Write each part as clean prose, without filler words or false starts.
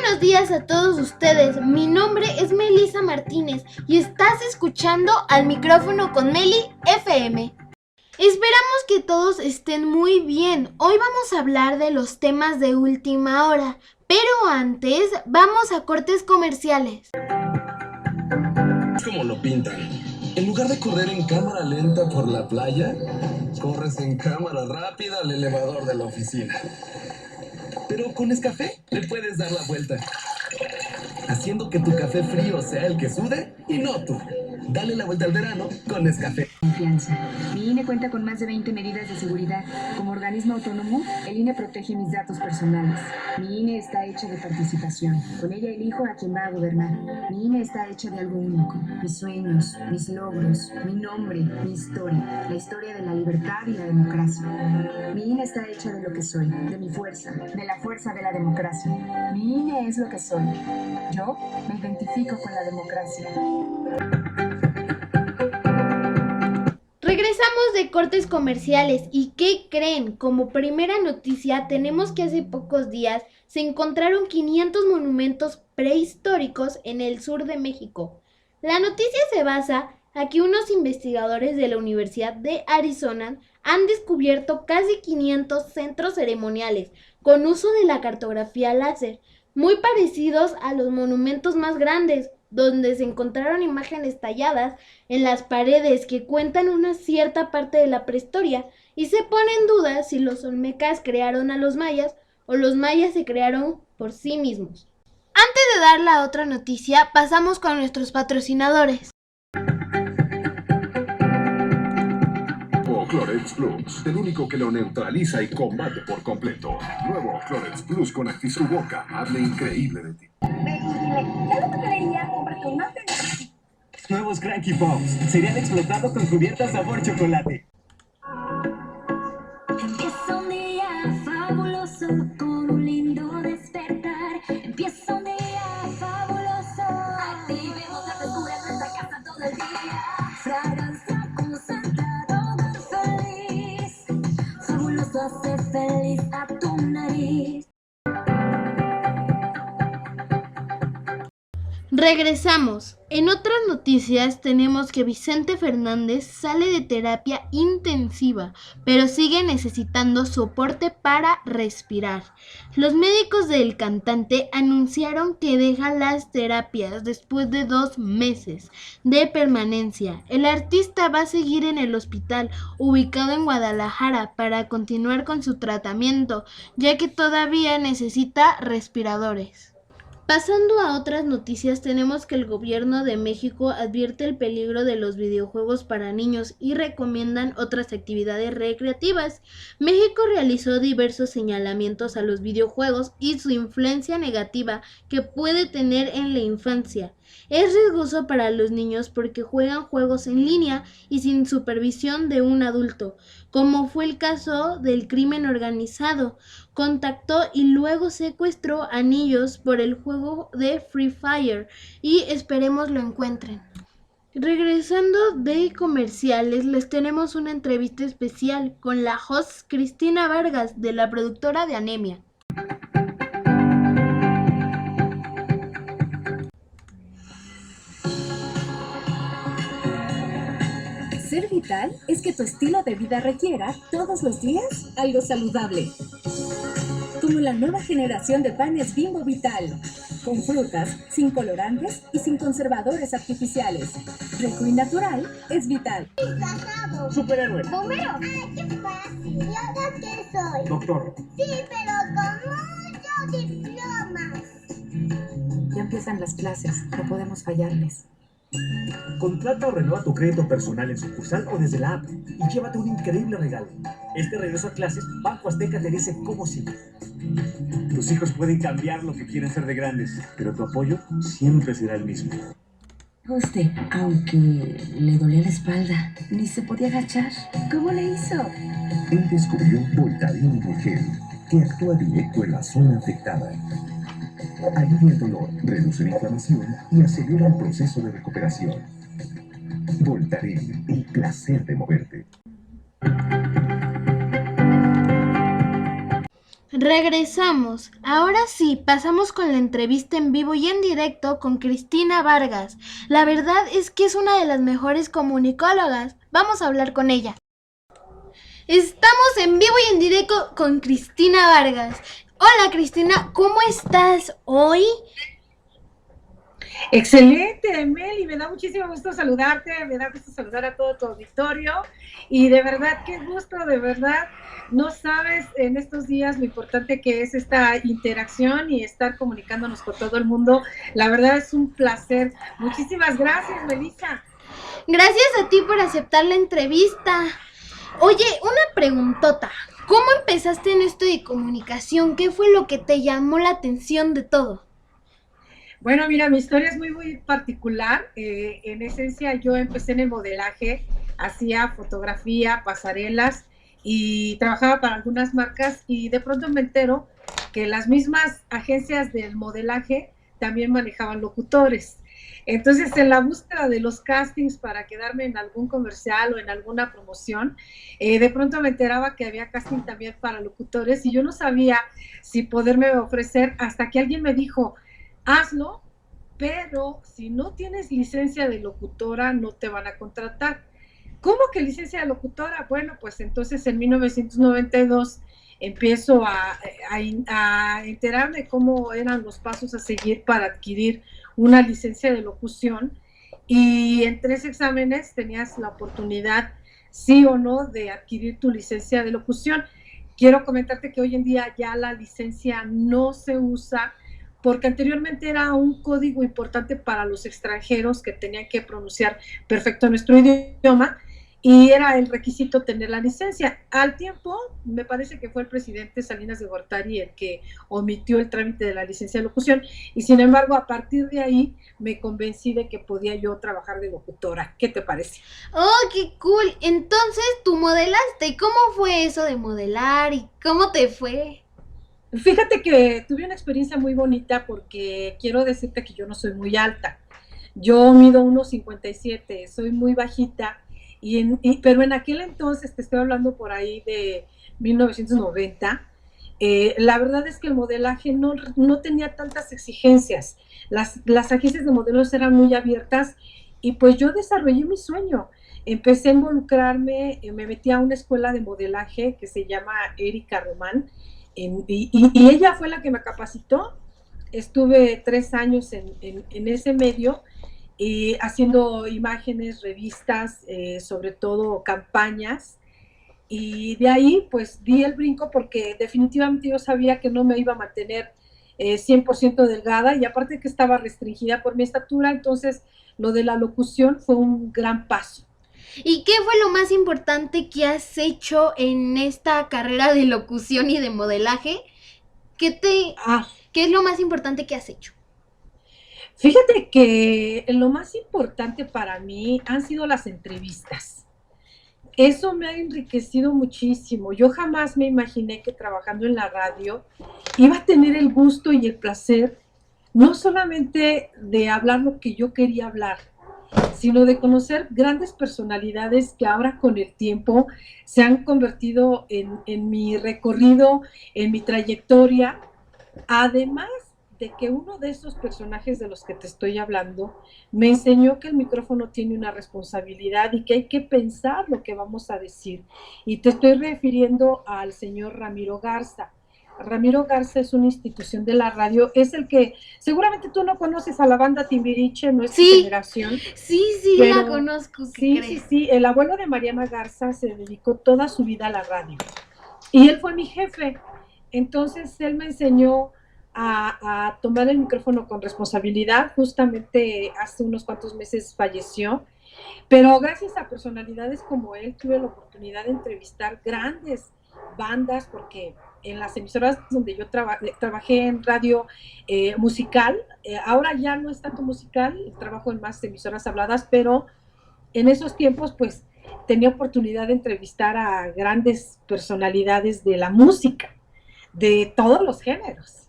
buenos días a todos ustedes, mi nombre es Melissa Martínez y estás escuchando Al Micrófono con Meli FM. Esperamos que todos estén muy bien. Hoy vamos a hablar de los temas de última hora, pero antes vamos a cortes comerciales. Es como lo pintan. En lugar de correr en cámara lenta por la playa, corres en cámara rápida al elevador de la oficina. Pero con Nescafé le puedes dar la vuelta, haciendo que tu café frío sea el que sude y no tú. Dale la vuelta al verano con Nescafé. Confianza. Mi INE cuenta con más de 20 medidas de seguridad. Como organismo autónomo, el INE protege mis datos personales. Mi INE está hecha de participación. Con ella elijo a quien va a gobernar. Mi INE está hecha de algo único. Mis sueños, mis logros, mi nombre, mi historia. La historia de la libertad y la democracia. Mi INE está hecha de lo que soy, de mi fuerza, de la fuerza de la democracia. Mi INE es lo que soy. Yo me identifico con la democracia. Regresamos de cortes comerciales y ¿qué creen? Como primera noticia tenemos que hace pocos días se encontraron 500 monumentos prehistóricos en el sur de México. La noticia se basa a que unos investigadores de la Universidad de Arizona han descubierto casi 500 centros ceremoniales con uso de la cartografía láser, muy parecidos a los monumentos más grandes, donde se encontraron imágenes talladas en las paredes que cuentan una cierta parte de la prehistoria y se pone en duda si los olmecas crearon a los mayas o los mayas se crearon por sí mismos. Antes de dar la otra noticia, pasamos con nuestros patrocinadores. Clorets Plus, el único que lo neutraliza y combate por completo. Nuevo Clorets Plus con Actisu Boca, hable increíble de ti. Nuevos Cranky Pops, cereal explotado con cubierta sabor chocolate. Empieza un día fabuloso con un lindo despertar. Empieza un día fabuloso. Activemos la frescura en nuestra casa todo el día. Fragancia concentrada, todo feliz. Fabuloso hace feliz a tu nariz. Regresamos. En otras noticias tenemos que Vicente Fernández sale de terapia intensiva, pero sigue necesitando soporte para respirar. Los médicos del cantante anunciaron que deja las terapias después de 2 meses de permanencia. El artista va a seguir en el hospital ubicado en Guadalajara para continuar con su tratamiento, ya que todavía necesita respiradores. Pasando a otras noticias, tenemos que el gobierno de México advierte el peligro de los videojuegos para niños y recomiendan otras actividades recreativas. México realizó diversos señalamientos a los videojuegos y su influencia negativa que puede tener en la infancia. Es riesgoso para los niños porque juegan juegos en línea y sin supervisión de un adulto, como fue el caso del crimen organizado. Contactó y luego secuestró a niños por el juego de Free Fire y esperemos lo encuentren. Regresando de comerciales, les tenemos una entrevista especial con la host Cristina Vargas de la productora de Anemia. Ser vital es que tu estilo de vida requiera, todos los días, algo saludable. Como la nueva generación de panes Bimbo Vital, con frutas, sin colorantes y sin conservadores artificiales. Rico y natural es vital. Superhéroe. ¡Bombero! ¡Ay, qué fácil! ¿Y ahora qué soy? Doctor. Sí, pero con muchos diplomas. Ya empiezan las clases, no podemos fallarles. Contrata o renueva tu crédito personal en sucursal o desde la app y llévate un increíble regalo. Este regreso a clases, Banco Azteca te dice cómo sigue. Tus hijos pueden cambiar lo que quieren ser de grandes, pero tu apoyo siempre será el mismo. Usted, aunque le dolía la espalda, ni se podía agachar. ¿Cómo le hizo? Él descubrió Voltaren Gel, que actúa directo en la zona afectada. Alivia el dolor, reduce la inflamación y acelera el proceso de recuperación. Voltaren, el placer de moverte. Regresamos. Ahora sí, pasamos con la entrevista en vivo y en directo con Cristina Vargas. La verdad es que es una de las mejores comunicólogas. Vamos a hablar con ella. Estamos en vivo y en directo con Cristina Vargas. Hola Cristina, ¿cómo estás hoy? Excelente, Meli, me da muchísimo gusto saludarte, me da gusto saludar a todo tu auditorio y de verdad, qué gusto, de verdad, no sabes en estos días lo importante que es esta interacción y estar comunicándonos con todo el mundo, la verdad es un placer. Muchísimas gracias, Melissa. Gracias a ti por aceptar la entrevista. Oye, una preguntota. ¿Cómo empezaste en esto de comunicación? ¿Qué fue lo que te llamó la atención de todo? Bueno, mira, mi historia es muy particular. En esencia, yo empecé en el modelaje, hacía fotografía, pasarelas y trabajaba para algunas marcas y de pronto me entero que las mismas agencias del modelaje también manejaban locutores. Entonces, en la búsqueda de los castings para quedarme en algún comercial o en alguna promoción, de pronto me enteraba que había casting también para locutores y yo no sabía si poderme ofrecer hasta que alguien me dijo, hazlo, pero si no tienes licencia de locutora no te van a contratar. ¿Cómo que licencia de locutora? Bueno, pues entonces en 1992 empiezo a enterarme cómo eran los pasos a seguir para adquirir una licencia de locución y en 3 exámenes tenías la oportunidad, sí o no, de adquirir tu licencia de locución. Quiero comentarte que hoy en día ya la licencia no se usa porque anteriormente era un código importante para los extranjeros que tenían que pronunciar perfecto nuestro idioma y era el requisito tener la licencia. Al tiempo, me parece que fue el presidente Salinas de Gortari el que omitió el trámite de la licencia de locución y sin embargo, a partir de ahí me convencí de que podía yo trabajar de locutora. ¿Qué te parece? ¡Oh, qué cool! Entonces, ¿tú modelaste? ¿Cómo fue eso de modelar y cómo te fue? Fíjate que tuve una experiencia muy bonita porque quiero decirte que yo no soy muy alta. Yo mido 1,57, soy muy bajita, pero en aquel entonces, te estoy hablando por ahí de 1990, la verdad es que el modelaje no tenía tantas exigencias. Las agencias de modelos eran muy abiertas y pues yo desarrollé mi sueño. Empecé a involucrarme, me metí a una escuela de modelaje que se llama Erika Román, y ella fue la que me capacitó. Estuve 3 años en ese medio, haciendo imágenes, revistas, sobre todo campañas, y de ahí pues di el brinco porque definitivamente yo sabía que no me iba a mantener 100% delgada y aparte que estaba restringida por mi estatura, entonces lo de la locución fue un gran paso. ¿Y qué fue lo más importante que has hecho en esta carrera de locución y de modelaje? ¿Qué es lo más importante que has hecho? Fíjate que lo más importante para mí han sido las entrevistas. Eso me ha enriquecido muchísimo. Yo jamás me imaginé que trabajando en la radio iba a tener el gusto y el placer no solamente de hablar lo que yo quería hablar, sino de conocer grandes personalidades que ahora con el tiempo se han convertido en mi recorrido, en mi trayectoria, además de que uno de esos personajes de los que te estoy hablando me enseñó que el micrófono tiene una responsabilidad y que hay que pensar lo que vamos a decir. Y te estoy refiriendo al señor Ramiro Garza. Ramiro Garza es una institución de la radio, es el que, seguramente tú no conoces a la banda Timbiriche, nuestra generación. Sí, la conozco. Sí, el abuelo de Mariana Garza se dedicó toda su vida a la radio y él fue mi jefe, entonces él me enseñó a tomar el micrófono con responsabilidad. Justamente hace unos cuantos meses falleció, pero gracias a personalidades como él tuve la oportunidad de entrevistar grandes bandas, porque en las emisoras donde yo trabajé en radio musical, ahora ya no es tanto musical, trabajo en más emisoras habladas, pero en esos tiempos pues tenía oportunidad de entrevistar a grandes personalidades de la música, de todos los géneros.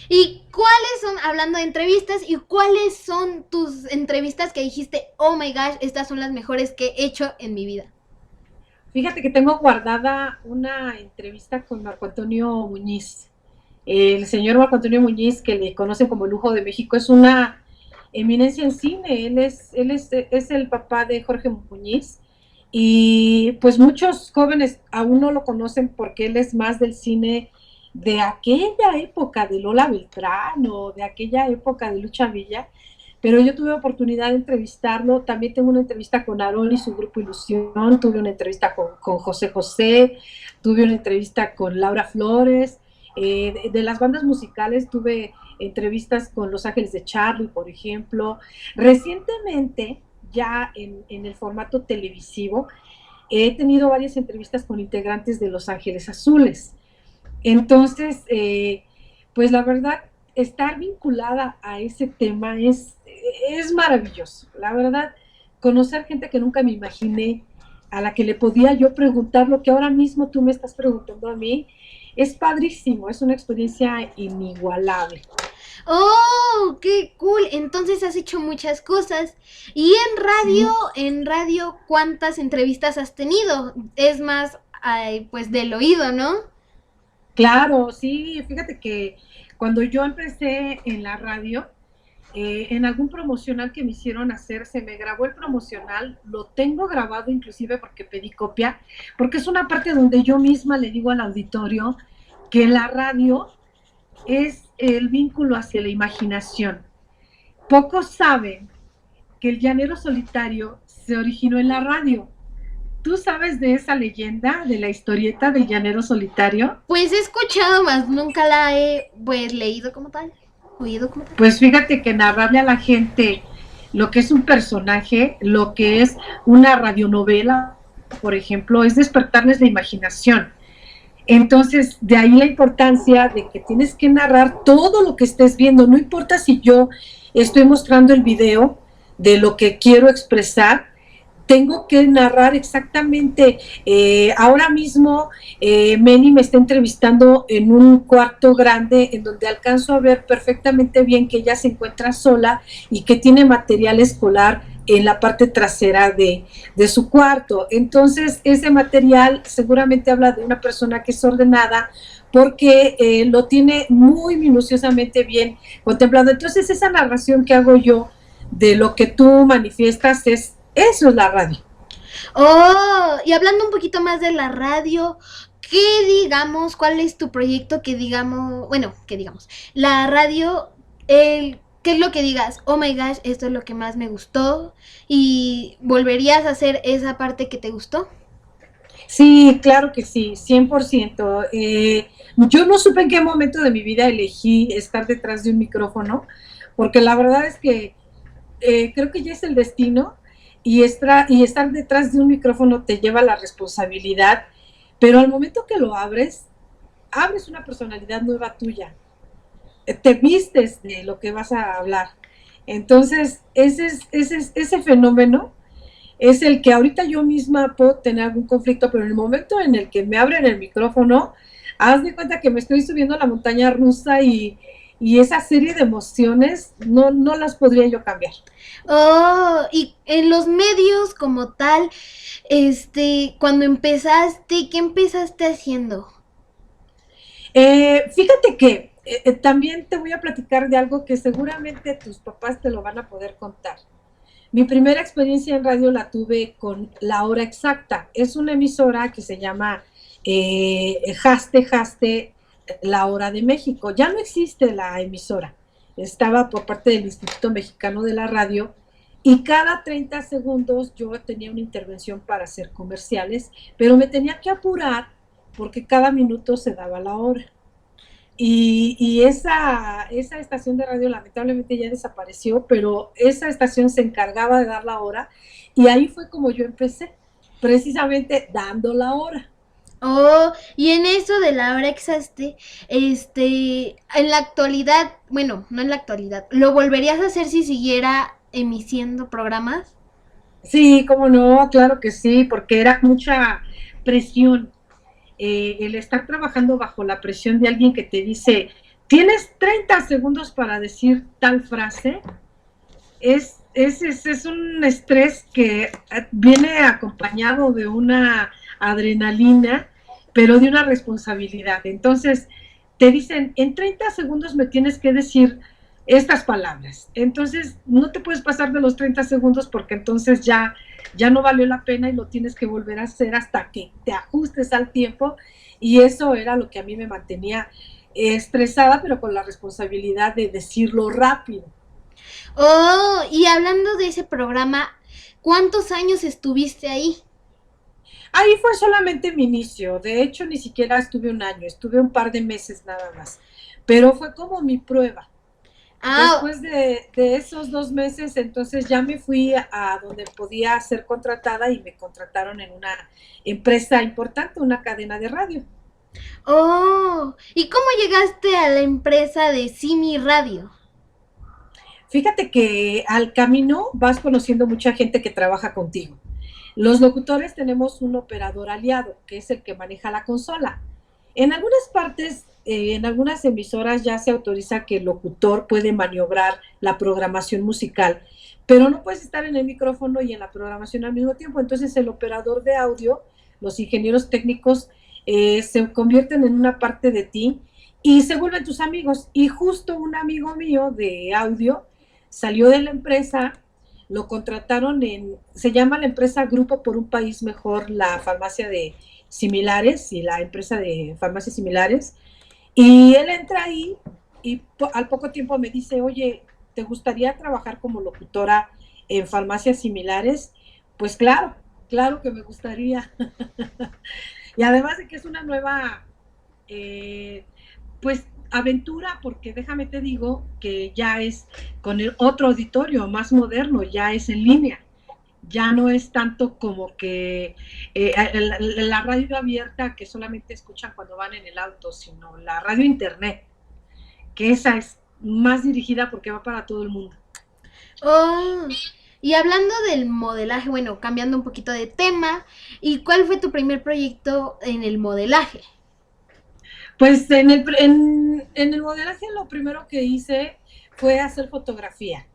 ¿Y cuáles son, hablando de entrevistas, y cuáles son tus entrevistas que dijiste, oh my gosh, estas son las mejores que he hecho en mi vida? Fíjate que tengo guardada una entrevista con Marco Antonio Muñiz. El señor Marco Antonio Muñiz, que le conocen como el Lujo de México, es una eminencia en cine. Él es el papá de Jorge Muñiz. Y pues muchos jóvenes aún no lo conocen porque él es más del cine de aquella época de Lola Beltrán o de aquella época de Lucha Villa, pero yo tuve oportunidad de entrevistarlo. También tengo una entrevista con Aarón y su grupo Ilusión, tuve una entrevista con José José, tuve una entrevista con Laura Flores, de las bandas musicales tuve entrevistas con Los Ángeles de Charlie, por ejemplo. Recientemente, ya en el formato televisivo, he tenido varias entrevistas con integrantes de Los Ángeles Azules. Entonces, pues la verdad, estar vinculada a ese tema es maravilloso. La verdad, conocer gente que nunca me imaginé, a la que le podía yo preguntar lo que ahora mismo tú me estás preguntando a mí, es padrísimo, es una experiencia inigualable. ¡Oh, qué cool! Entonces has hecho muchas cosas. Y en radio, ¿cuántas entrevistas has tenido? Es más, pues del oído, ¿no? Claro, sí, fíjate que cuando yo empecé en la radio, en algún promocional que me hicieron hacer, se me grabó el promocional, lo tengo grabado inclusive porque pedí copia, porque es una parte donde yo misma le digo al auditorio que la radio es el vínculo hacia la imaginación. Pocos saben que el Llanero Solitario se originó en la radio. ¿Tú sabes de esa leyenda, de la historieta del Llanero Solitario? Pues he escuchado, más nunca la he pues leído como tal, oído como tal. Pues fíjate que narrarle a la gente lo que es un personaje, lo que es una radionovela, por ejemplo, es despertarles la imaginación. Entonces, de ahí la importancia de que tienes que narrar todo lo que estés viendo. No importa si yo estoy mostrando el video de lo que quiero expresar, tengo que narrar exactamente. Ahora mismo Meni me está entrevistando en un cuarto grande en donde alcanzo a ver perfectamente bien que ella se encuentra sola y que tiene material escolar en la parte trasera de su cuarto. Entonces ese material seguramente habla de una persona que es ordenada porque lo tiene muy minuciosamente bien contemplado. Entonces esa narración que hago yo de lo que tú manifiestas eso es la radio. Oh, y hablando un poquito más de la radio, ¿cuál es tu proyecto que digamos, la radio, qué es lo que digas, oh my gosh, esto es lo que más me gustó, y volverías a hacer esa parte que te gustó? Sí, claro que sí, 100%. Yo no supe en qué momento de mi vida elegí estar detrás de un micrófono, porque la verdad es que creo que ya es el destino. Y estar detrás de un micrófono te lleva la responsabilidad, pero al momento que lo abres una personalidad nueva tuya, te vistes de lo que vas a hablar. Entonces, ese fenómeno es el que ahorita yo misma puedo tener algún conflicto, pero en el momento en el que me abren el micrófono, haz de cuenta que me estoy subiendo a la montaña rusa y esa serie de emociones no las podría yo cambiar. Oh, y en los medios como tal, cuando empezaste, ¿qué empezaste haciendo? Fíjate que también te voy a platicar de algo que seguramente tus papás te lo van a poder contar. Mi primera experiencia en radio la tuve con La Hora Exacta. Es una emisora que se llama Jaste, La Hora de México. Ya no existe la emisora. Estaba por parte del Instituto Mexicano de la Radio y cada 30 segundos yo tenía una intervención para hacer comerciales, pero me tenía que apurar porque cada minuto se daba la hora. Y esa estación de radio lamentablemente ya desapareció, pero esa estación se encargaba de dar la hora y ahí fue como yo empecé, precisamente dando la hora. Oh, y en eso de La Hora Exacta, en la actualidad, bueno, no en la actualidad, ¿lo volverías a hacer si siguiera emitiendo programas? Sí, cómo no, claro que sí, porque era mucha presión. El estar trabajando bajo la presión de alguien que te dice, tienes 30 segundos para decir tal frase, es un estrés que viene acompañado de una adrenalina, pero de una responsabilidad. Entonces, te dicen, en 30 segundos me tienes que decir estas palabras. Entonces, no te puedes pasar de los 30 segundos porque entonces ya no valió la pena y lo tienes que volver a hacer hasta que te ajustes al tiempo. Y eso era lo que a mí me mantenía estresada, pero con la responsabilidad de decirlo rápido. Oh, y hablando de ese programa, ¿cuántos años estuviste ahí? Ahí fue solamente mi inicio. De hecho, ni siquiera estuve un año, estuve un par de meses nada más. Pero fue como mi prueba. Después de esos 2 meses, entonces ya me fui a donde podía ser contratada y me contrataron en una empresa importante, una cadena de radio. Oh, ¿y cómo llegaste a la empresa de Simi Radio? Fíjate que al camino vas conociendo mucha gente que trabaja contigo. Los locutores tenemos un operador aliado, que es el que maneja la consola. En algunas partes, en algunas emisoras ya se autoriza que el locutor puede maniobrar la programación musical, pero no puedes estar en el micrófono y en la programación al mismo tiempo. Entonces el operador de audio, los ingenieros técnicos, se convierten en una parte de ti y se vuelven tus amigos. Y justo un amigo mío de audio salió de la empresa, lo contrataron se llama la empresa Grupo por un País Mejor, la farmacia de Similares y la empresa de farmacias similares, y él entra ahí y al poco tiempo me dice, oye, ¿te gustaría trabajar como locutora en farmacias similares? Pues claro que me gustaría. Y además de que es una nueva, pues, aventura, porque déjame te digo que ya es con el otro auditorio más moderno, ya es en línea, ya no es tanto como que la radio abierta que solamente escuchan cuando van en el auto, sino la radio internet, que esa es más dirigida porque va para todo el mundo. Oh, y hablando del modelaje, bueno, cambiando un poquito de tema, ¿y cuál fue tu primer proyecto en el modelaje? Pues en el modelaje lo primero que hice fue hacer fotografía.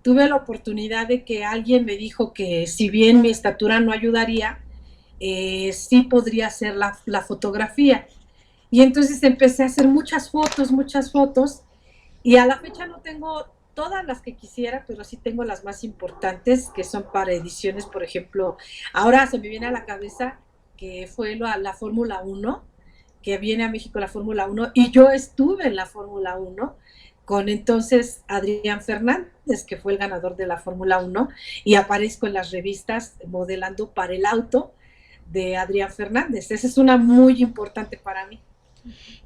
Tuve la oportunidad de que alguien me dijo que si bien mi estatura no ayudaría, sí podría hacer la fotografía. Y entonces empecé a hacer muchas fotos, y a la fecha no tengo todas las que quisiera, pero sí tengo las más importantes, que son para ediciones, por ejemplo. Ahora se me viene a la cabeza que fue la Fórmula 1, que viene a México la Fórmula 1, y yo estuve en la Fórmula 1 con entonces Adrián Fernández, que fue el ganador de la Fórmula 1, y aparezco en las revistas modelando para el auto de Adrián Fernández. Esa es una muy importante para mí.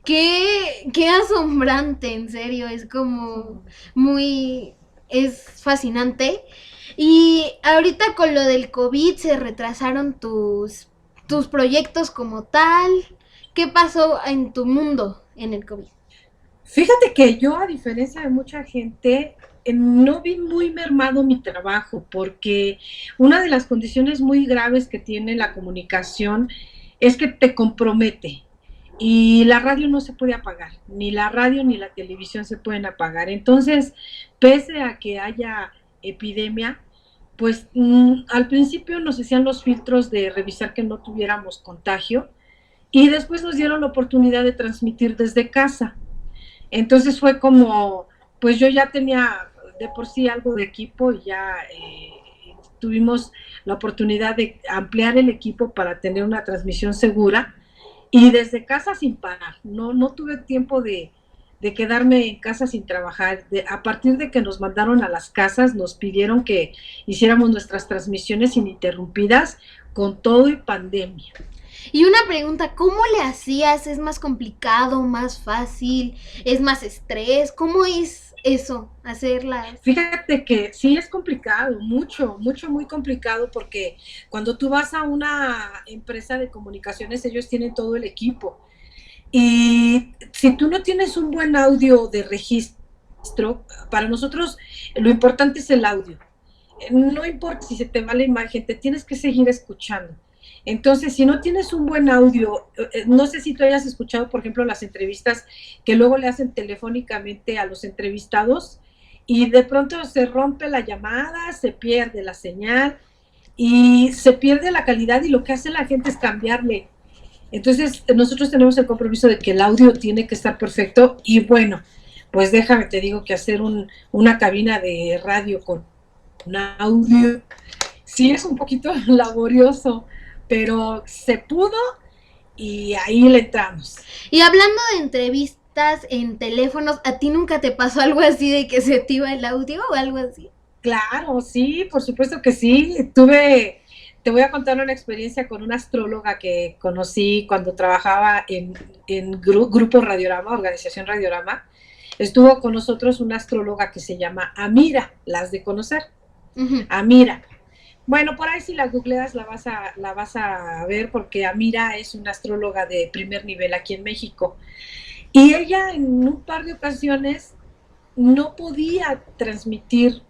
Qué asombrante, en serio, es como es fascinante. Y ahorita con lo del COVID se retrasaron tus proyectos como tal. ¿Qué pasó en tu mundo en el COVID? Fíjate que yo, a diferencia de mucha gente, no vi muy mermado mi trabajo, porque una de las condiciones muy graves que tiene la comunicación es que te compromete, y la radio no se puede apagar, ni la radio ni la televisión se pueden apagar. Entonces, pese a que haya epidemia, pues al principio nos hacían los filtros de revisar que no tuviéramos contagio, y después nos dieron la oportunidad de transmitir desde casa. Entonces fue como, pues yo ya tenía de por sí algo de equipo, y ya tuvimos la oportunidad de ampliar el equipo para tener una transmisión segura, y desde casa sin parar. No tuve tiempo de quedarme en casa sin trabajar. A partir de que nos mandaron a las casas, nos pidieron que hiciéramos nuestras transmisiones ininterrumpidas con todo y pandemia. Y una pregunta, ¿cómo le hacías? ¿Es más complicado, más fácil? ¿Es más estrés? ¿Cómo es eso, hacerlas? Fíjate que sí es complicado, muy complicado, porque cuando tú vas a una empresa de comunicaciones, ellos tienen todo el equipo. Y si tú no tienes un buen audio de registro, para nosotros lo importante es el audio. No importa si se te va la imagen, te tienes que seguir escuchando. Entonces, si no tienes un buen audio, no sé si tú hayas escuchado, por ejemplo, las entrevistas que luego le hacen telefónicamente a los entrevistados, y de pronto se rompe la llamada, se pierde la señal, y se pierde la calidad y lo que hace la gente es cambiarle. Entonces, nosotros tenemos el compromiso de que el audio tiene que estar perfecto y bueno, pues déjame te digo que hacer una cabina de radio con un audio sí es un poquito laborioso, pero se pudo y ahí le entramos. Y hablando de entrevistas en teléfonos, ¿a ti nunca te pasó algo así de que se te iba el audio o algo así? Claro, sí, por supuesto que sí. Te voy a contar una experiencia con una astróloga que conocí cuando trabajaba en Grupo Radiorama, Organización Radiorama. Estuvo con nosotros una astróloga que se llama Amira, la has de conocer. Ujú. Amira. Bueno, por ahí si la googleas la vas a ver porque Amira es una astróloga de primer nivel aquí en México. Y ella en un par de ocasiones no podía transmitir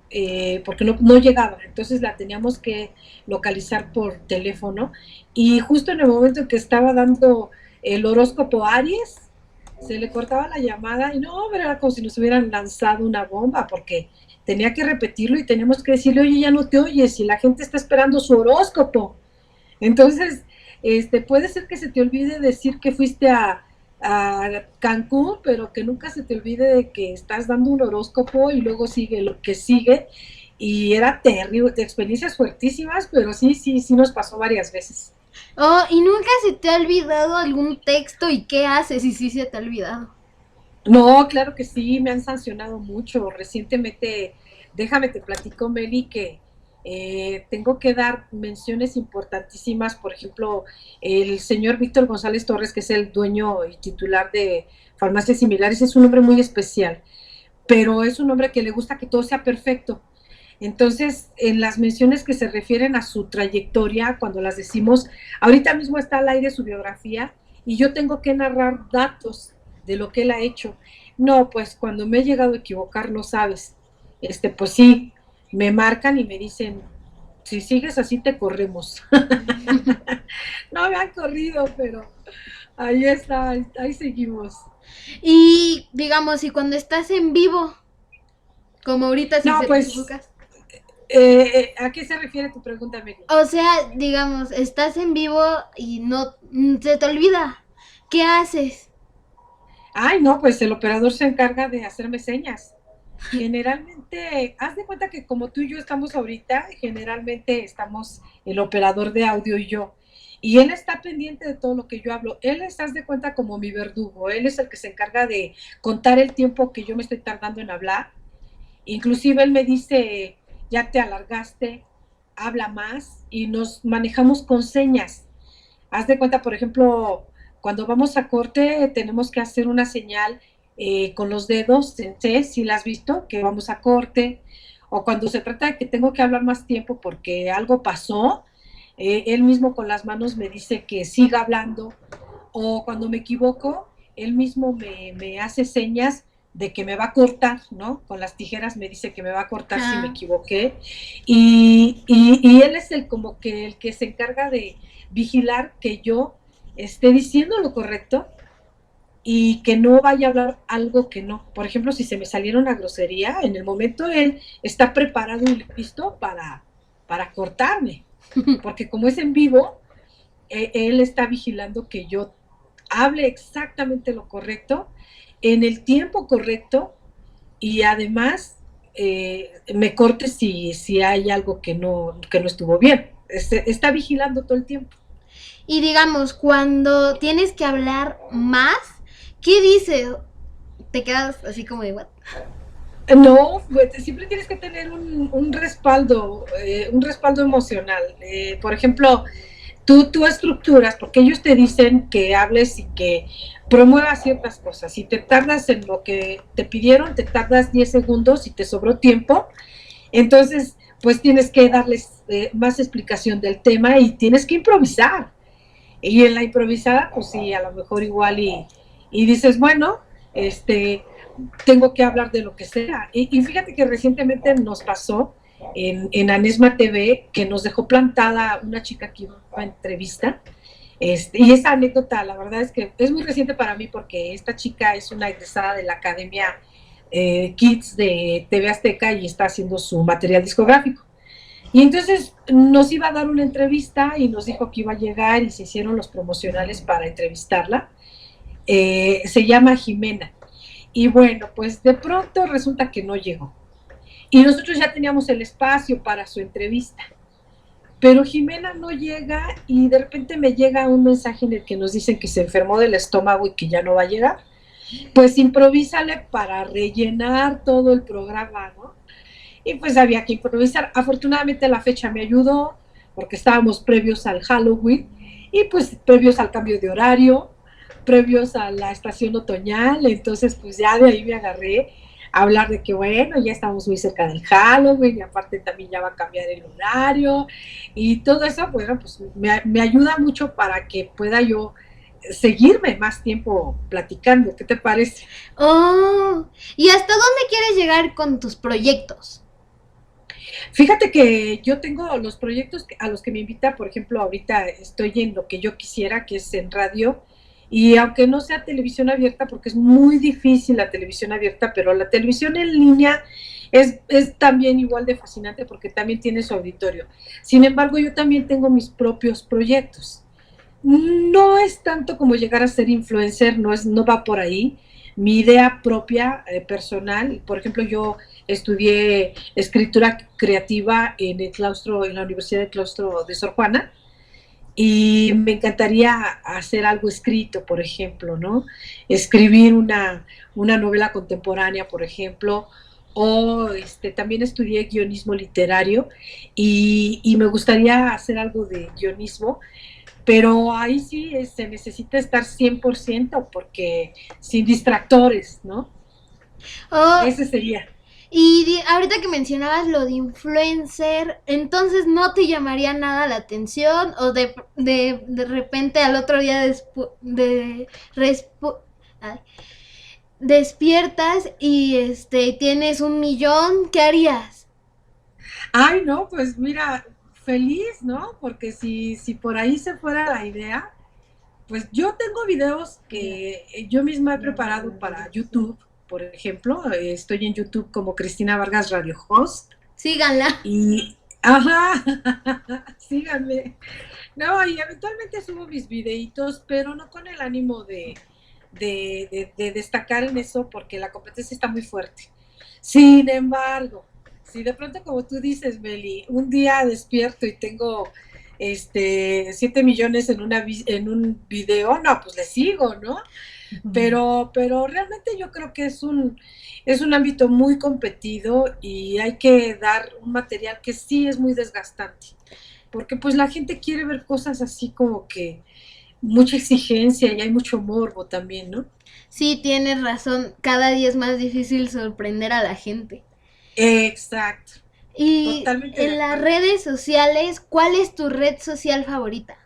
porque no llegaba, entonces la teníamos que localizar por teléfono y justo en el momento en que estaba dando el horóscopo Aries, se le cortaba la llamada y no, pero era como si nos hubieran lanzado una bomba porque tenía que repetirlo y teníamos que decirle, oye, ya no te oyes y la gente está esperando su horóscopo. Entonces, puede ser que se te olvide decir que fuiste a Cancún, pero que nunca se te olvide de que estás dando un horóscopo y luego sigue lo que sigue. Y era terrible, de experiencias fuertísimas, pero sí nos pasó varias veces. Oh, ¿y nunca se te ha olvidado algún texto y qué haces si sí se te ha olvidado? No, claro que sí, me han sancionado mucho. Recientemente, déjame te platico, Meli, que tengo que dar menciones importantísimas. Por ejemplo, el señor Víctor González Torres, que es el dueño y titular de Farmacias Similares, es un hombre muy especial, pero es un hombre que le gusta que todo sea perfecto. Entonces, en las menciones que se refieren a su trayectoria, cuando las decimos, ahorita mismo está al aire su biografía y yo tengo que narrar datos de lo que él ha hecho. No, pues cuando me he llegado a equivocar, no sabes. Pues sí, me marcan y me dicen, si sigues así te corremos. No me han corrido, pero ahí está, ahí seguimos. Y digamos, y cuando estás en vivo, como ahorita si No, se pues, te equivocas. ¿A qué se refiere tu pregunta, Meli? O sea, digamos, estás en vivo y no se te olvida. ¿Qué haces? Ay, no, pues el operador se encarga de hacerme señas. Generalmente, haz de cuenta que como tú y yo estamos ahorita, generalmente estamos el operador de audio y yo. Y él está pendiente de todo lo que yo hablo. Él es, haz de cuenta, como mi verdugo. Él es el que se encarga de contar el tiempo que yo me estoy tardando en hablar. Inclusive él me dice, ya te alargaste, habla más y nos manejamos con señas. Haz de cuenta, por ejemplo, cuando vamos a corte tenemos que hacer una señal con los dedos, si la has visto, que vamos a corte, o cuando se trata de que tengo que hablar más tiempo porque algo pasó, él mismo con las manos me dice que siga hablando, o cuando me equivoco, él mismo me hace señas de que me va a cortar, ¿no? Con las tijeras me dice que me va a cortar si me equivoqué, y él es como que el que se encarga de vigilar que yo esté diciendo lo correcto y que no vaya a hablar algo que no. Por ejemplo, si se me saliera una grosería, en el momento él está preparado y listo para cortarme, porque como es en vivo, él está vigilando que yo hable exactamente lo correcto, en el tiempo correcto, y además me corte si hay algo que no estuvo bien. Está vigilando todo el tiempo. Y digamos, cuando tienes que hablar más, ¿qué dices? ¿Te quedas así como de what? No, pues, siempre tienes que tener un respaldo emocional. Por ejemplo, tú estructuras, porque ellos te dicen que hables y que promuevas ciertas cosas. Si te tardas en lo que te pidieron, te tardas 10 segundos y te sobró tiempo, entonces pues tienes que darles más explicación del tema y tienes que improvisar. Y en la improvisada, pues sí, a lo mejor igual y dices, bueno, tengo que hablar de lo que sea. Y fíjate que recientemente nos pasó en Anesma TV que nos dejó plantada una chica que iba a entrevista. Y esa anécdota, la verdad es que es muy reciente para mí porque esta chica es una egresada de la Academia Kids de TV Azteca y está haciendo su material discográfico. Y entonces nos iba a dar una entrevista y nos dijo que iba a llegar y se hicieron los promocionales para entrevistarla. Se llama Jimena. Y bueno, pues de pronto resulta que no llegó. Y nosotros ya teníamos el espacio para su entrevista. Pero Jimena no llega y de repente me llega un mensaje en el que nos dicen que se enfermó del estómago y que ya no va a llegar. Pues improvísale para rellenar todo el programa, ¿no? Y pues había que improvisar. Afortunadamente la fecha me ayudó porque estábamos previos al Halloween y pues previos al cambio de horario, previos a la estación otoñal. Entonces pues ya de ahí me agarré a hablar de que bueno, ya estamos muy cerca del Halloween y aparte también ya va a cambiar el horario y todo eso, bueno, pues me ayuda mucho para que pueda yo seguirme más tiempo platicando. ¿Qué te parece? Oh, ¿y hasta dónde quieres llegar con tus proyectos? Fíjate que yo tengo los proyectos a los que me invita, por ejemplo, ahorita estoy en lo que yo quisiera, que es en radio, y aunque no sea televisión abierta, porque es muy difícil la televisión abierta, pero la televisión en línea es también igual de fascinante porque también tiene su auditorio. Sin embargo, yo también tengo mis propios proyectos. No es tanto como llegar a ser influencer, no va por ahí. Mi idea propia, personal, por ejemplo, yo estudié escritura creativa en el claustro, en la Universidad del Claustro de Sor Juana, y me encantaría hacer algo escrito, por ejemplo, ¿no? Escribir una novela contemporánea, por ejemplo, o también estudié guionismo literario y me gustaría hacer algo de guionismo, pero ahí sí se necesita estar 100% porque sin distractores, ¿no? Oh, Ese sería. y ahorita que mencionabas lo de influencer, entonces no te llamaría nada la atención o de repente al otro día ay, despiertas y tienes 1 millón, ¿qué harías? Ay, no, pues mira, feliz, ¿no? Porque si por ahí se fuera la idea, pues yo tengo videos que yo misma he preparado para YouTube, por ejemplo, estoy en YouTube como Cristina Vargas Radio Host Síganla. y, ajá, síganme. No, y eventualmente subo mis videitos, pero no con el ánimo de destacar en eso porque la competencia está muy fuerte. Sin embargo, si de pronto, como tú dices, Meli, un día despierto y tengo 7 millones en un video, no, pues le sigo, ¿no? Pero realmente yo creo que es un ámbito muy competido y hay que dar un material que sí es muy desgastante, porque pues la gente quiere ver cosas así como que mucha exigencia y hay mucho morbo también, ¿no? Sí, tienes razón, cada día es más difícil sorprender a la gente. Exacto, Y totalmente de en las acuerdo. redes sociales, ¿cuál es tu red social favorita?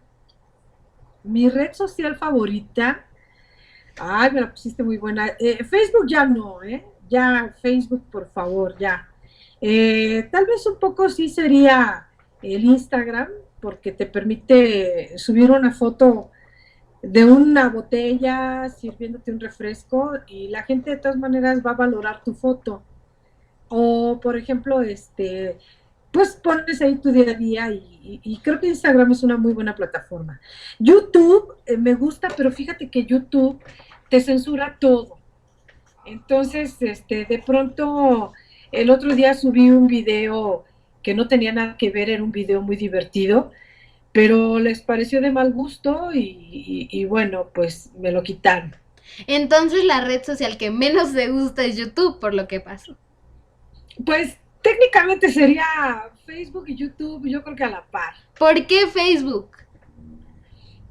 Mi red social favorita, ay, me la pusiste muy buena. Facebook ya no, ¿eh? Ya, Facebook, por favor, ya. Tal vez un poco sí sería el Instagram, porque te permite subir una foto de una botella sirviéndote un refresco y la gente de todas maneras va a valorar tu foto. O, por ejemplo, pues pones ahí tu día a día y creo que Instagram es una muy buena plataforma. YouTube me gusta, pero fíjate que YouTube te censura todo. Entonces, de pronto, el otro día subí un video que no tenía nada que ver, era un video muy divertido, pero les pareció de mal gusto y bueno, pues me lo quitaron. Entonces la red social que menos te gusta es YouTube, por lo que pasó. Pues técnicamente sería Facebook y YouTube, yo creo que a la par. ¿Por qué Facebook?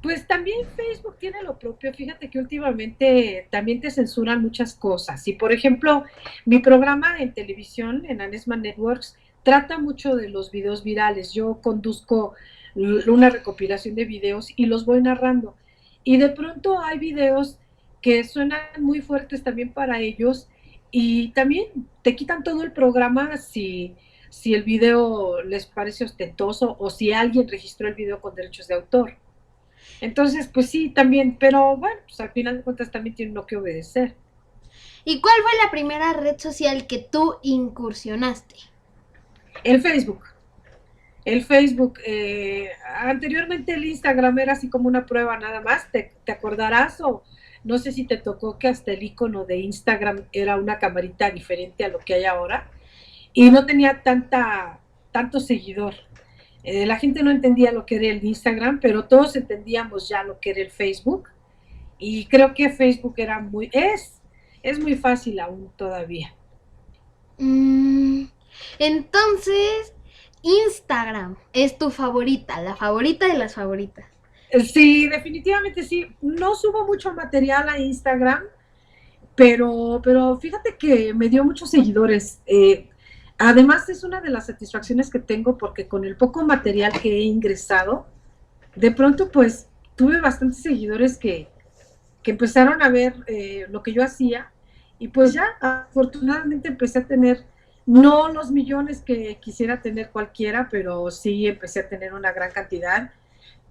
Pues también Facebook tiene lo propio. Fíjate que últimamente también te censuran muchas cosas. Y por ejemplo, mi programa en televisión, en Anesma Networks, trata mucho de los videos virales. Yo conduzco una recopilación de videos y los voy narrando. Y de pronto hay videos que suenan muy fuertes también para ellos y también te quitan todo el programa si el video les parece ostentoso o si alguien registró el video con derechos de autor. Entonces, pues sí, también, pero bueno, pues al final de cuentas también tiene uno que obedecer. ¿Y cuál fue la primera red social que tú incursionaste? El Facebook. el Facebook. Anteriormente el Instagram era así como una prueba nada más, ¿te acordarás? O no sé si te tocó que hasta el icono de Instagram era una camarita diferente a lo que hay ahora y no tenía tanto seguidor. La gente no entendía lo que era el Instagram, pero todos entendíamos ya lo que era el Facebook. Y creo que Facebook era es muy fácil aún todavía. Entonces, Instagram es tu favorita, la favorita de las favoritas. Sí, definitivamente sí. No subo mucho material a Instagram, pero fíjate que me dio muchos seguidores. Además, es una de las satisfacciones que tengo porque con el poco material que he ingresado, de pronto pues tuve bastantes seguidores que empezaron a ver lo que yo hacía y pues ya afortunadamente empecé a tener, no los millones que quisiera tener cualquiera, pero sí empecé a tener una gran cantidad.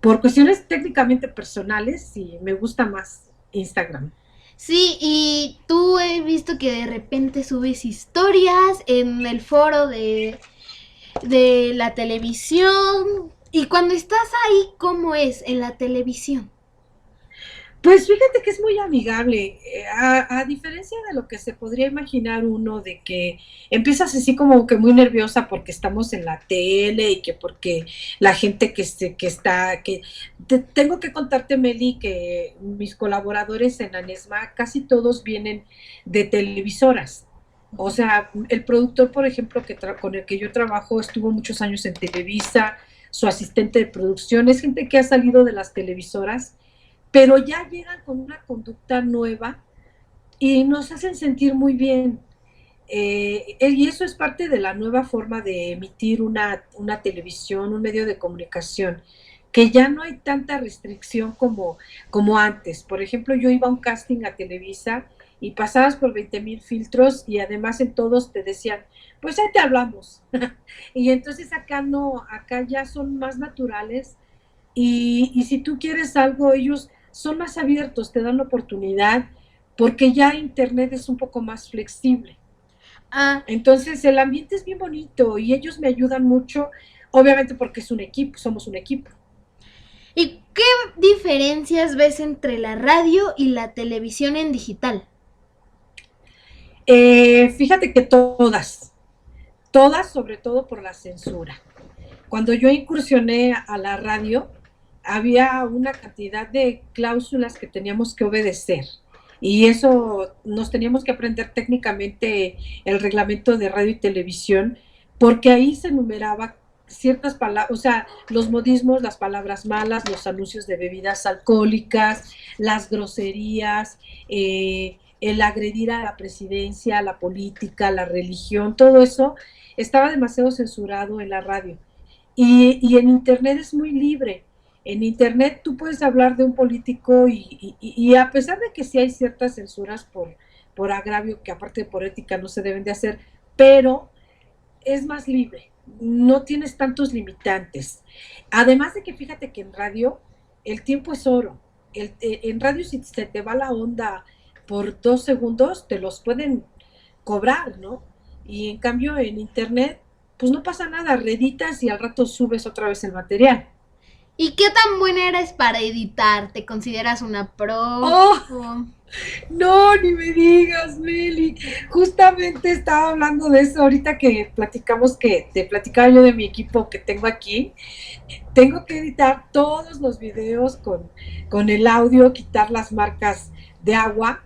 Por cuestiones técnicamente personales, sí, me gusta más Instagram. Sí, y tú he visto que de repente subes historias en el foro de la televisión. Y cuando estás ahí, ¿cómo es en la televisión? Pues fíjate que es muy amigable, a diferencia de lo que se podría imaginar uno de que empiezas así como que muy nerviosa porque estamos en la tele y que porque la gente tengo que contarte, Meli, que mis colaboradores en Anesma casi todos vienen de televisoras. O sea, el productor, por ejemplo, con el que yo trabajo estuvo muchos años en Televisa, su asistente de producción, es gente que ha salido de las televisoras, pero ya llegan con una conducta nueva y nos hacen sentir muy bien. Y eso es parte de la nueva forma de emitir una televisión, un medio de comunicación, que ya no hay tanta restricción como antes. Por ejemplo, yo iba a un casting a Televisa y pasabas por 20,000 filtros y además en todos te decían, pues ahí te hablamos. Y entonces acá no, acá ya son más naturales y si tú quieres algo, ellos son más abiertos, te dan la oportunidad, porque ya Internet es un poco más flexible. Entonces el ambiente es bien bonito y ellos me ayudan mucho, obviamente porque es un equipo, somos un equipo. ¿Y qué diferencias ves entre la radio y la televisión en digital? Fíjate que todas, sobre todo por la censura. Cuando yo incursioné a la radio, había una cantidad de cláusulas que teníamos que obedecer y eso nos teníamos que aprender técnicamente el reglamento de radio y televisión porque ahí se enumeraba ciertas palabras, o sea, los modismos, las palabras malas, los anuncios de bebidas alcohólicas, las groserías, el agredir a la presidencia, a la política, a la religión, todo eso estaba demasiado censurado en la radio y en internet es muy libre. En Internet tú puedes hablar de un político y a pesar de que sí hay ciertas censuras por agravio, que aparte por ética no se deben de hacer, pero es más libre, no tienes tantos limitantes. Además de que fíjate que en radio el tiempo es oro. En radio si se te va la onda por 2 segundos, te los pueden cobrar, ¿no? Y en cambio en Internet, pues no pasa nada, reeditas y al rato subes otra vez el material. ¿Y qué tan buena eres para editar? ¿Te consideras una pro? Oh, no, ni me digas, Meli. Justamente estaba hablando de eso ahorita que platicamos, que te platicaba yo de mi equipo que tengo aquí. Tengo que editar todos los videos con el audio, quitar las marcas de agua,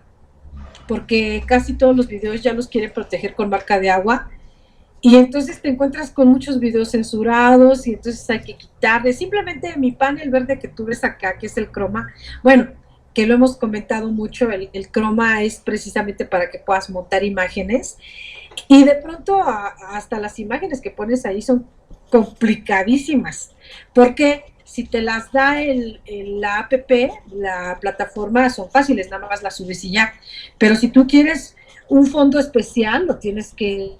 porque casi todos los videos ya los quieren proteger con marca de agua. Y entonces te encuentras con muchos videos censurados y entonces hay que quitarle. Simplemente mi panel verde que tú ves acá, que es el croma, bueno, que lo hemos comentado mucho, el croma es precisamente para que puedas montar imágenes y de pronto hasta las imágenes que pones ahí son complicadísimas, porque si te las da la app, la plataforma, son fáciles, nada más las subes y ya, pero si tú quieres un fondo especial, lo tienes que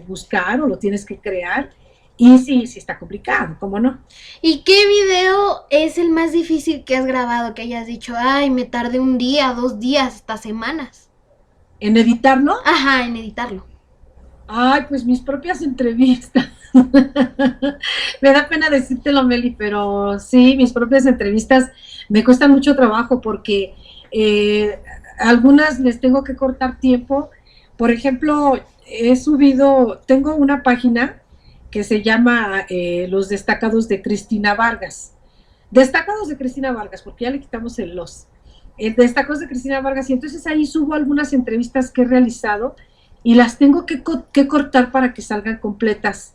buscar o lo tienes que crear y sí está complicado, ¿cómo no? ¿Y qué video es el más difícil que has grabado, que hayas dicho, ay, me tardé 1 día, 2 días, hasta semanas? ¿En editarlo? Ajá, en editarlo. Ay, pues mis propias entrevistas. Me da pena decírtelo, Meli, pero sí, mis propias entrevistas me cuestan mucho trabajo porque algunas les tengo que cortar tiempo. Por ejemplo, tengo una página que se llama Los Destacados de Cristina Vargas. Destacados de Cristina Vargas, porque ya le quitamos el los. Destacados de Cristina Vargas, y entonces ahí subo algunas entrevistas que he realizado y las tengo que cortar para que salgan completas.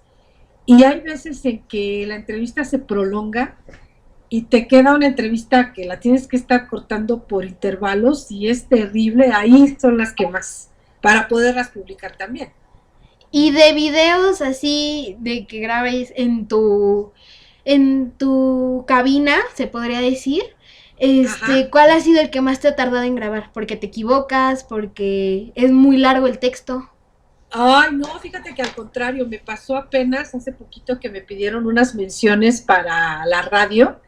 Y hay veces en que la entrevista se prolonga y te queda una entrevista que la tienes que estar cortando por intervalos y es terrible. Ahí son las que más, para poderlas publicar también. Y de videos así, de que grabes en tu cabina, se podría decir, ¿cuál ha sido el que más te ha tardado en grabar? ¿Porque te equivocas? ¿Porque es muy largo el texto? Ay, no, fíjate que al contrario, me pasó apenas hace poquito que me pidieron unas menciones para la radio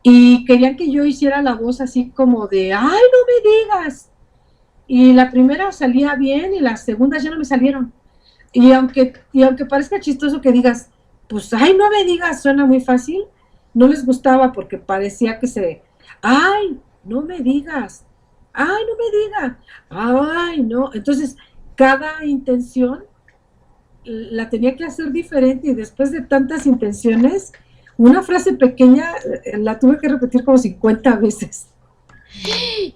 y querían que yo hiciera la voz así como de, ¡ay, no me digas! Y la primera salía bien y las segundas ya no me salieron. Y aunque parezca chistoso que digas, pues, ¡ay, no me digas! Suena muy fácil, no les gustaba porque parecía que ¡ay, no me digas! ¡Ay, no me digas! ¡Ay, no! Entonces, cada intención la tenía que hacer diferente y después de tantas intenciones, una frase pequeña la tuve que repetir como 50 veces.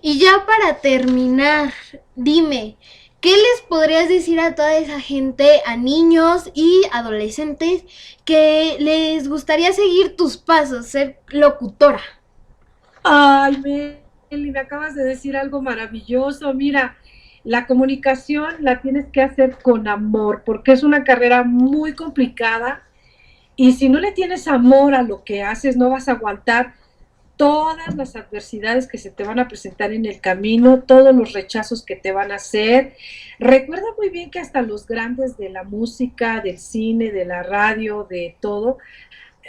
Y ya para terminar, dime, ¿qué les podrías decir a toda esa gente, a niños y adolescentes que les gustaría seguir tus pasos, ser locutora? Ay, Meli, me acabas de decir algo maravilloso. Mira, la comunicación la tienes que hacer con amor, porque es una carrera muy complicada y si no le tienes amor a lo que haces, no vas a aguantar todas las adversidades que se te van a presentar en el camino, todos los rechazos que te van a hacer. Recuerda muy bien que hasta los grandes de la música, del cine, de la radio, de todo,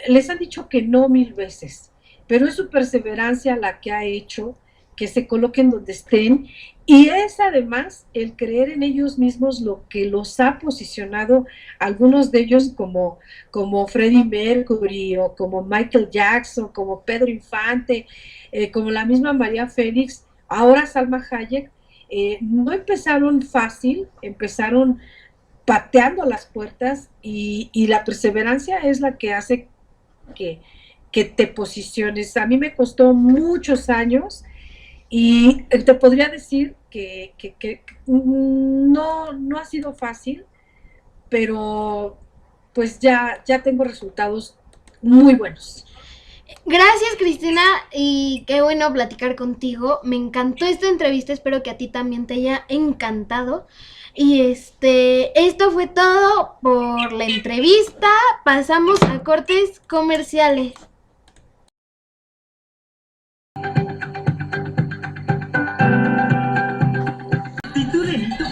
les han dicho que no 1000 veces, pero es su perseverancia la que ha hecho que se coloquen donde estén, y es además el creer en ellos mismos lo que los ha posicionado, algunos de ellos como Freddie Mercury, o como Michael Jackson, como Pedro Infante, como la misma María Félix, ahora Salma Hayek. No empezaron fácil, empezaron pateando las puertas, y la perseverancia es la que hace que te posiciones. A mí me costó muchos años, y te podría decir que no ha sido fácil, pero pues ya tengo resultados muy buenos. Gracias, Cristina, y qué bueno platicar contigo. Me encantó esta entrevista, espero que a ti también te haya encantado. Y esto fue todo por la entrevista. Pasamos a cortes comerciales.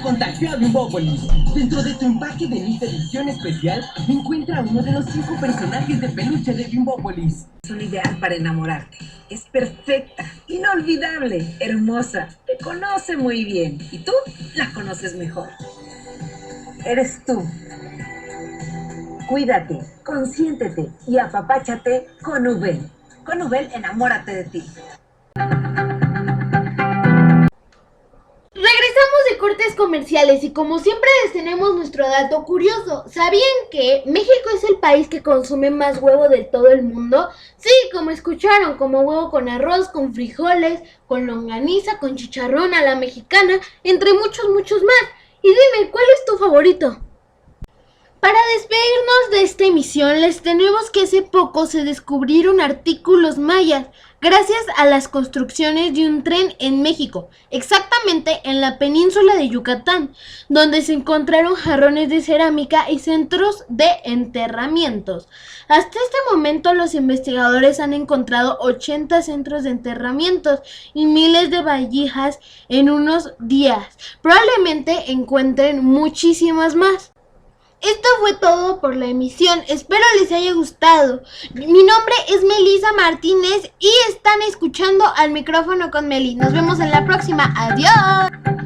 Contagió a Bimbópolis. Dentro de tu empaque de esta edición especial, encuentra uno de los 5 personajes de peluche de Bimbópolis. Es un ideal para enamorarte. Es perfecta, inolvidable, hermosa. Te conoce muy bien y tú la conoces mejor. Eres tú. Cuídate, consiéntete y apapáchate con Ubel. Con Ubel, enamórate de ti. Regresamos de cortes comerciales y como siempre les tenemos nuestro dato curioso. ¿Sabían que México es el país que consume más huevo de todo el mundo? Sí, como escucharon, como huevo con arroz, con frijoles, con longaniza, con chicharrón a la mexicana, entre muchos más. Y dime, ¿cuál es tu favorito? Para despedirnos de esta emisión, les tenemos que hace poco se descubrieron artículos mayas gracias a las construcciones de un tren en México, exactamente en la península de Yucatán, donde se encontraron jarrones de cerámica y centros de enterramientos. Hasta este momento los investigadores han encontrado 80 centros de enterramientos y miles de valijas en unos días. Probablemente encuentren muchísimas más. Esto fue todo por la emisión, espero les haya gustado. Mi nombre es Melissa Martínez y están escuchando Al Micrófono con Meli. Nos vemos en la próxima, adiós.